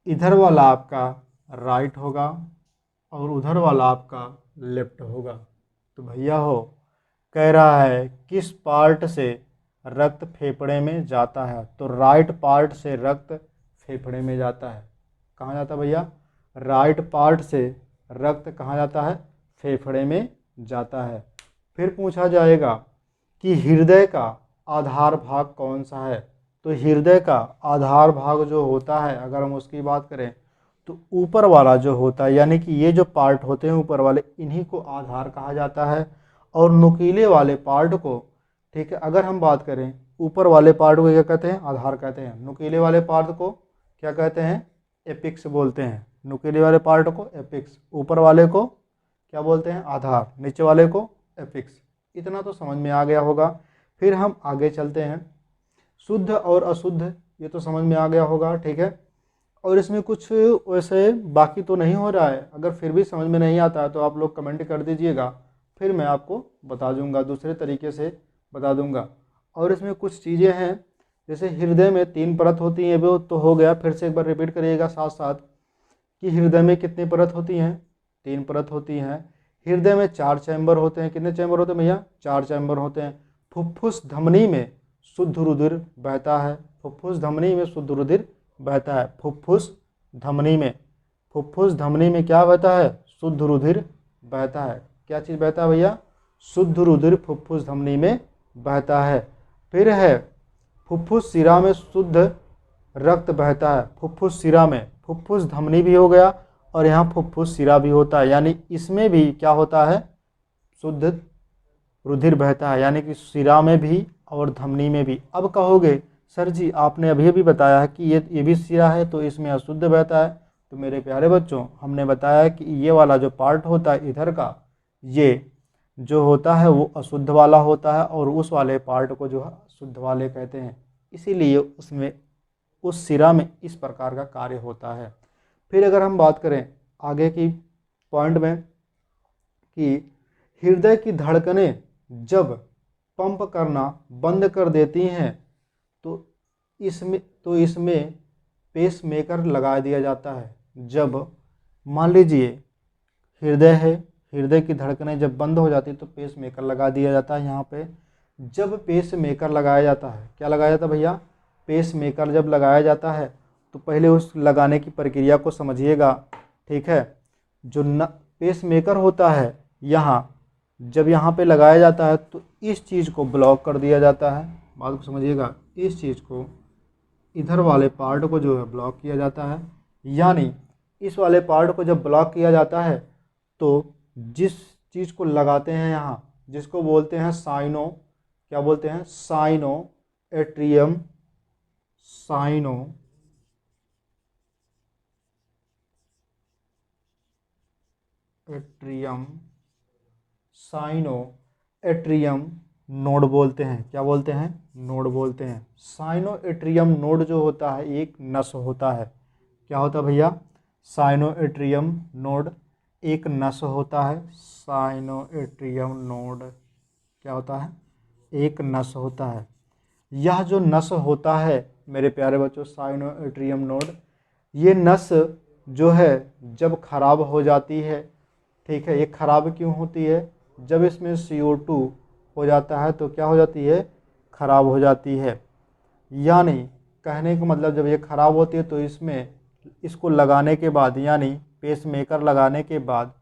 [SPEAKER 1] इधर वाला आपका राइट होगा और उधर वाला आपका लेफ्ट होगा। तो भैया हो, कह रहा है किस पार्ट से रक्त फेफड़े में जाता है, तो राइट पार्ट से रक्त फेफड़े में जाता है। कहाँ जाता है भैया? राइट पार्ट से रक्त कहाँ जाता है? फेफड़े में जाता है। फिर पूछा जाएगा कि हृदय का आधार भाग कौन सा है? तो हृदय का आधार भाग जो होता है, अगर हम उसकी बात करें तो ऊपर वाला जो होता है, यानी कि ये जो पार्ट होते हैं ऊपर वाले, इन्हीं को आधार कहा जाता है। और नुकीले वाले पार्ट को, ठीक है, अगर हम बात करें ऊपर वाले पार्ट को क्या कहते हैं? आधार कहते हैं। नुकीले वाले पार्ट को क्या कहते हैं? एपिक्स बोलते हैं। नुकीले वाले पार्ट को एपिक्स, ऊपर वाले को क्या बोलते हैं? आधार, नीचे वाले को एपिक्स। इतना तो समझ में आ गया होगा। फिर हम आगे चलते हैं। शुद्ध और अशुद्ध, ये तो समझ में आ गया होगा, ठीक है। और इसमें कुछ वैसे बाकी तो नहीं हो रहा है, अगर फिर भी समझ में नहीं आता है तो आप लोग कमेंट कर दीजिएगा, फिर मैं आपको बता दूंगा, दूसरे तरीके से बता दूंगा। और इसमें कुछ चीज़ें हैं, जैसे हृदय में 3 परत होती हैं, वो तो हो गया। फिर से एक बार रिपीट करिएगा साथ साथ कि हृदय में कितनी परत होती हैं? 3 परत होती हैं। हृदय में 4 चैम्बर होते हैं। कितने चैम्बर होते हैं भैया? 4 चैम्बर होते हैं। फुफ्फुस धमनी में शुद्ध रुधिर बहता है। फुफ्फुस धमनी में शुद्ध रुधिर बहता है। फुफ्फुस धमनी में, फुफ्फुस धमनी में क्या बहता है? शुद्ध रुधिर बहता है। क्या चीज़ बहता है भैया? शुद्ध रुधिर फुफ्फुस धमनी में बहता है। फिर है फुफ्फुस शिरा में शुद्ध रक्त बहता है। फुफ्फुस शिरा में, फुफ्फुस धमनी भी हो गया और यहाँ फुफ्फुस शिरा भी होता है, यानी इसमें भी क्या होता है? शुद्ध रुधिर बहता है, यानी कि शिरा में भी और धमनी में भी। अब कहोगे सर जी आपने अभी अभी बताया है कि ये भी शिरा है तो इसमें अशुद्ध बहता है। तो मेरे प्यारे बच्चों, हमने बताया कि ये वाला जो पार्ट होता है इधर का, ये जो होता है वो अशुद्ध वाला होता है और उस वाले पार्ट को जो है शुद्ध वाले कहते हैं। इसीलिए उसमें, उस शिरा में इस प्रकार का कार्य होता है। फिर अगर हम बात करें आगे की पॉइंट में कि हृदय की धड़कनें जब पंप करना बंद कर देती हैं तो इसमें पेस मेकर लगा दिया जाता है। जब मान लीजिए हृदय है, हृदय की धड़कनें जब बंद हो जाती है तो पेस मेकर लगा दिया जाता है। यहाँ पे जब पेस मेकर लगाया जाता है, क्या लगाया जाता है भैया? पेस मेकर जब लगाया जाता है तो पहले उस लगाने की प्रक्रिया को समझिएगा, ठीक है। जो पेस मेकर होता है, यहाँ जब यहाँ पे लगाया जाता है तो इस चीज़ को ब्लॉक कर दिया जाता है। बात को समझिएगा, इस चीज़ को, इधर वाले पार्ट को जो है ब्लॉक किया जाता है। यानी इस वाले पार्ट को जब ब्लॉक किया जाता है तो जिस चीज़ को लगाते हैं यहाँ, जिसको बोलते हैं साइनो, क्या बोलते हैं? Sino atrium, sino atrium, sino atrium node बोलते हैं। क्या बोलते हैं? नोड बोलते हैं। साइनो एट्रियम नोड जो होता है एक नस होता है। क्या होता है भैया? साइनो एट्रियम नोड एक नस होता है। साइनो एट्रियम नोड क्या होता है? एक नस होता है। यह जो नस होता है मेरे प्यारे बच्चों, साइनो एट्रियम नोड, ये नस जो है जब खराब हो जाती है, ठीक है, ये खराब क्यों होती है? जब इसमें CO2 हो जाता है तो क्या हो जाती है? खराब हो जाती है। यानी कहने का मतलब, जब ये खराब होती है तो इसमें, इसको लगाने के बाद, यानी पेस मेकर लगाने के बाद,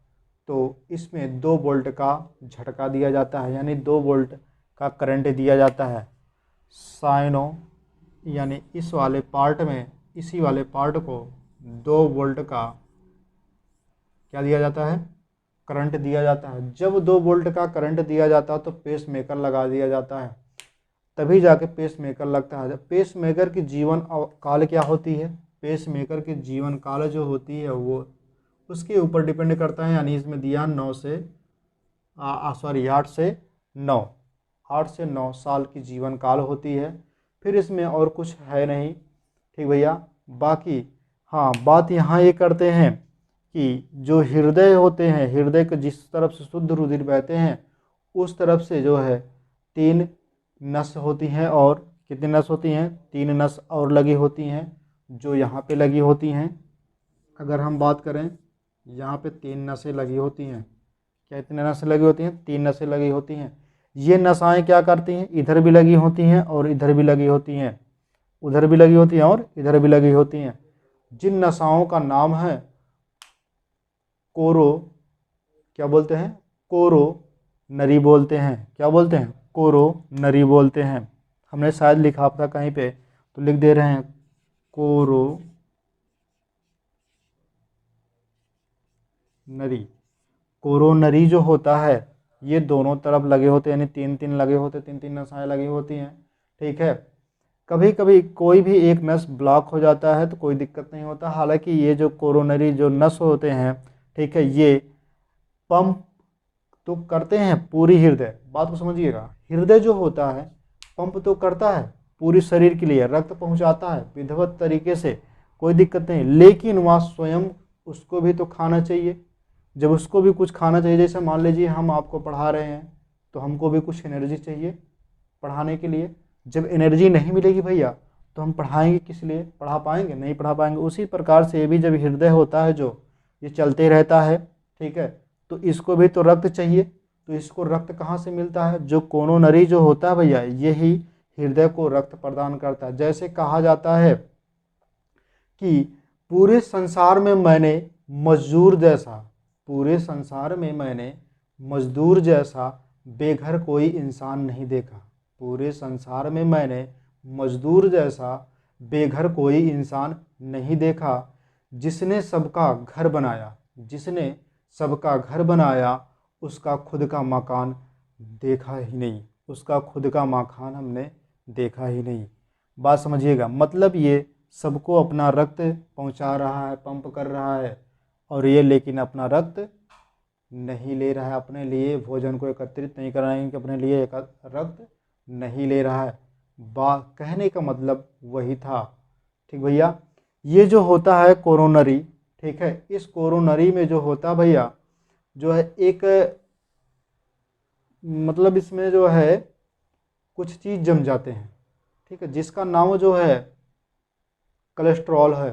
[SPEAKER 1] तो इसमें 2 वोल्ट का झटका दिया जाता है, यानी 2 वोल्ट का करंट दिया जाता है। साइनो यानी इस वाले पार्ट में, इसी वाले पार्ट को 2 वोल्ट का क्या दिया जाता है, करंट दिया जाता है। जब 2 वोल्ट का करंट दिया जाता है तो पेस मेकर लगा दिया जाता है, तभी जाके पेस मेकर लगता है। पेस मेकर की जीवन काल क्या होती है, पेस मेकर की जीवन काल जो होती है वो उसके ऊपर डिपेंड करता है। यानी इसमें दिया 9 से 8 से 9, 8 से 9 साल की जीवन काल होती है। फिर इसमें और कुछ है नहीं, ठीक भैया। बाकी हाँ, बात यहाँ ये करते हैं कि जो हृदय होते हैं, हृदय के जिस तरफ से शुद्ध रुधिर बहते हैं उस तरफ से जो है 3 नस होती हैं। और कितनी नस होती हैं, 3 नस और लगी होती हैं जो यहाँ पे लगी होती हैं। अगर हम बात करें, यहाँ पे 3 नसें लगी होती हैं। क्या इतने नसें लगी होती हैं, 3 नसें लगी होती हैं। ये नसाएं क्या करती हैं, इधर भी लगी होती हैं और इधर भी लगी होती हैं, उधर भी लगी होती हैं और इधर भी लगी होती हैं। जिन नसाओं का नाम है कोरो, क्या बोलते हैं, कोरो नरी बोलते हैं। क्या बोलते हैं, कोरो नरी बोलते हैं। हमने शायद लिखा था कहीं पे, तो लिख दे रहे हैं कोरो नरी। कोरोनरी जो होता है ये दोनों तरफ लगे होते हैं, यानी 3 लगे होते, 3 नसाएं लगी होती हैं, ठीक है। कभी कभी कोई भी एक नस ब्लॉक हो जाता है तो कोई दिक्कत नहीं होता। हालांकि ये जो कोरोनरी जो नस होते हैं, ठीक है, ये पंप तो करते हैं पूरी हृदय, बात को समझिएगा। हृदय जो होता है पंप तो करता है पूरी शरीर के लिए, रक्त पहुंचाता है विधिवत तरीके से, कोई दिक्कत नहीं। लेकिन वह स्वयं उसको भी तो खाना चाहिए। जब उसको भी कुछ खाना चाहिए, जैसे मान लीजिए हम आपको पढ़ा रहे हैं तो हमको भी कुछ एनर्जी चाहिए पढ़ाने के लिए। जब एनर्जी नहीं मिलेगी भैया तो हम पढ़ाएंगे किस लिए, पढ़ा पाएंगे, नहीं पढ़ा पाएंगे। उसी प्रकार से ये भी जब हृदय होता है जो ये चलते रहता है, ठीक है, तो इसको भी तो रक्त चाहिए। तो इसको रक्त कहाँ से मिलता है, जो कोरोनरी जो होता है भैया यही हृदय को रक्त प्रदान करता है। जैसे कहा जाता है कि पूरे संसार में मैंने मजदूर जैसा, पूरे संसार में मैंने मजदूर जैसा बेघर कोई इंसान नहीं देखा। पूरे संसार में मैंने मजदूर जैसा बेघर कोई इंसान नहीं देखा। जिसने सबका घर बनाया, जिसने सबका घर बनाया उसका खुद का मकान देखा ही नहीं, उसका खुद का मकान हमने देखा ही नहीं। बात समझिएगा, मतलब ये सबको अपना रक्त पहुंचा रहा है, पंप कर रहा है, और ये लेकिन अपना रक्त नहीं ले रहा है, अपने लिए भोजन को एकत्रित नहीं कर रहा है, कि अपने लिए रक्त नहीं ले रहा है। कहने का मतलब वही था, ठीक भैया। ये जो होता है कोरोनरी, ठीक है, इस कोरोनरी में जो होता भैया जो है एक मतलब इसमें जो है कुछ चीज़ जम जाते हैं, ठीक है, जिसका नाम जो है कोलेस्ट्रॉल है।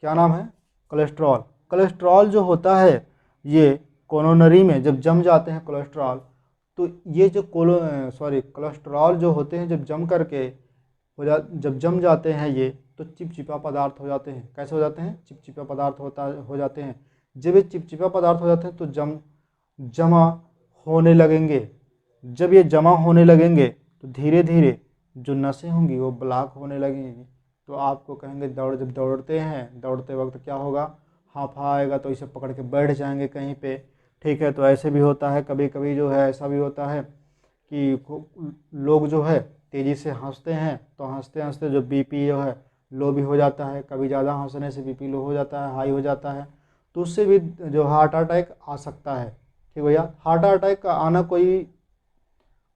[SPEAKER 1] क्या नाम है, कोलेस्ट्रॉल। कोलेस्ट्रॉल जो होता है ये कोरोनरी में जब जम जाते हैं कोलेस्ट्रॉल, तो ये जो कोलेस्ट्रॉल जो होते हैं जब जम करके जब जम जाते हैं ये, तो चिपचिपा पदार्थ हो जाते हैं। कैसे हो जाते हैं, चिपचिपा पदार्थ हो जाते हैं। जब ये चिपचिपा पदार्थ हो जाते हैं तो जमा होने लगेंगे। जब ये जमा होने लगेंगे तो धीरे धीरे जो नसें होंगी वो ब्लॉक होने लगेंगी। तो आपको कहेंगे जब दौड़ते हैं, दौड़ते वक्त क्या होगा, हांफा आएगा तो इसे पकड़ के बैठ जाएंगे कहीं पे, ठीक है। तो ऐसे भी होता है, कभी कभी जो है ऐसा भी होता है कि लोग जो है तेज़ी से हंसते हैं तो हंसते हंसते जो बीपी जो है लो भी हो जाता है। कभी ज़्यादा हंसने से बीपी लो हो जाता है, हाई हो जाता है, तो उससे भी जो हार्ट अटैक आ सकता है, ठीक भैया। हार्ट अटैक का आना कोई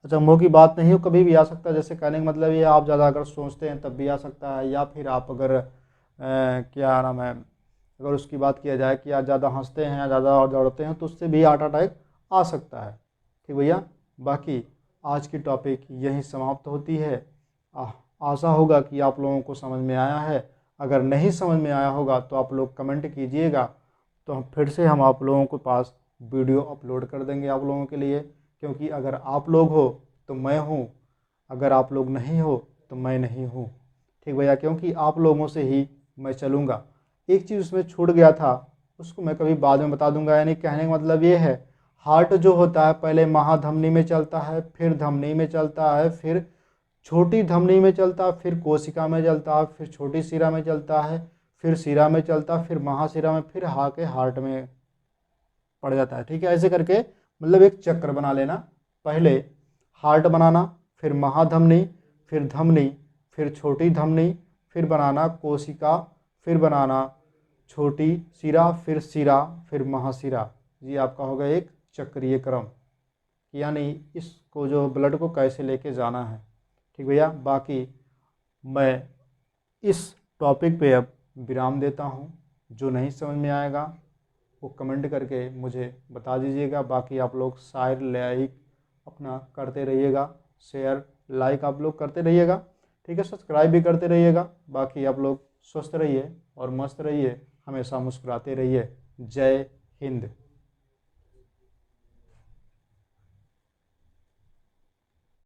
[SPEAKER 1] अचंभों की बात नहीं हो, कभी भी आ सकता है। जैसे कहने का मतलब ये, आप ज़्यादा अगर सोचते हैं तब भी आ सकता है, या फिर आप अगर क्या नाम है, अगर उसकी बात किया जाए कि आप ज़्यादा हंसते हैं या ज़्यादा दौड़ते हैं तो उससे भी हार्ट अटैक आ सकता है, ठीक भैया। बाकी आज की टॉपिक यहीं समाप्त होती है। आशा होगा कि आप लोगों को समझ में आया है। अगर नहीं समझ में आया होगा तो आप लोग कमेंट कीजिएगा, तो हम फिर से हम आप लोगों के पास वीडियो अपलोड कर देंगे आप लोगों के लिए। क्योंकि अगर आप लोग हो तो मैं हूँ, अगर आप लोग नहीं हो तो मैं नहीं हूँ, ठीक भैया। क्योंकि आप लोगों से ही मैं चलूँगा। एक चीज़ उसमें छूट गया था, उसको मैं कभी बाद में बता दूंगा। यानी कहने का मतलब ये है, हार्ट जो होता है पहले महाधमनी में चलता है, फिर धमनी में चलता है, फिर छोटी धमनी में चलता है, फिर कोशिका में चलता है, फिर छोटी शिरा में चलता है, फिर शिरा में चलता है, फिर महाशिरा में, फिर के हार्ट में पड़ जाता है। ठीक है, ऐसे करके मतलब एक चक्र बना लेना। पहले हार्ट बनाना, फिर महाधमनी, फिर धमनी, फिर छोटी धमनी, फिर बनाना कोशिका, फिर बनाना छोटी शिरा, फिर शिरा, फिर महाशिरा। ये आपका होगा एक चक्रीय क्रम, यानी इसको जो ब्लड को कैसे लेके जाना है। ठीक भैया, बाकी मैं इस टॉपिक पे अब विराम देता हूँ। जो नहीं समझ में आएगा वो कमेंट करके मुझे बता दीजिएगा। बाकी आप लोग शायर लाइक अपना करते रहिएगा, शेयर लाइक आप लोग करते रहिएगा। ठीक है, सब्सक्राइब भी करते रहिएगा। बाकी आप लोग स्वस्थ रहिए और मस्त रहिए, हमेशा मुस्कुराते रहिए। जय हिंद।